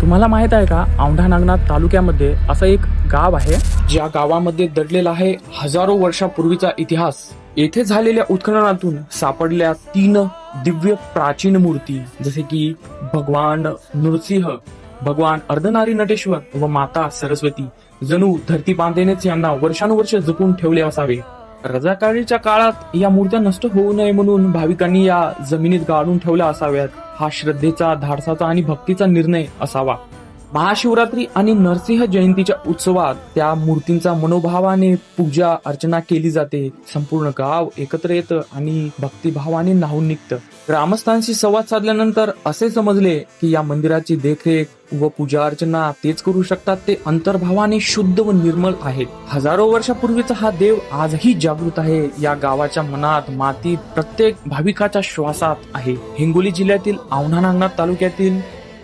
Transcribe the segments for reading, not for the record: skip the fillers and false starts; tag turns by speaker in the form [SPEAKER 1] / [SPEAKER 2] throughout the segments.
[SPEAKER 1] तुम्हाला माहित आहे का, औंढा नागनाथ तालुक्यामध्ये असं एक गाव आहे ज्या गावामध्ये दडलेला आहे हजारो वर्षापूर्वीचा इतिहास. येथे झालेल्या उत्खननातून सापडल्या 3 दिव्य प्राचीन मूर्ती, जसे की भगवान नृसिंह, भगवान अर्धनारी नटेश्वर व माता सरस्वती. जणू धरती बांधेनेच यांना वर्षानुवर्ष जपून ठेवले असावे. रजाकाळीच्या काळात या मूर्त्या नष्ट होऊ नये म्हणून भाविकांनी या जमिनीत गाडून ठेवल्या असाव्यात. हा श्रद्धेचा, धाडसाचा आणि भक्तीचा निर्णय असावा. महाशिवरात्री आणि नरसिंह जयंतीच्या उत्सवात त्या मूर्तींचा मनोभावाने पूजा अर्चना केली जाते. संपूर्ण गाव एकत्र येतं आणि भक्तिभावाने न्हाऊन निघतं. ग्रामस्थांशी संवाद साधल्यानंतर असे समजले की या मंदिराची देखरेख व पूजा अर्चना तेच करू शकतात ते अंतर्भावाने शुद्ध व निर्मल आहेत. हजारो वर्षापूर्वीचा हा देव आजही जागृत आहे. या गावाच्या मनात, मातीत, प्रत्येक भाविकाच्या श्वासात आहे. हिंगोली जिल्ह्यातील औंढा नागनाथ तालुक्यातील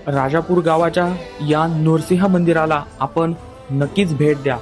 [SPEAKER 1] राजापूर गावाच्या या नरसिंह मंदिराला आपण नक्कीच भेट द्या.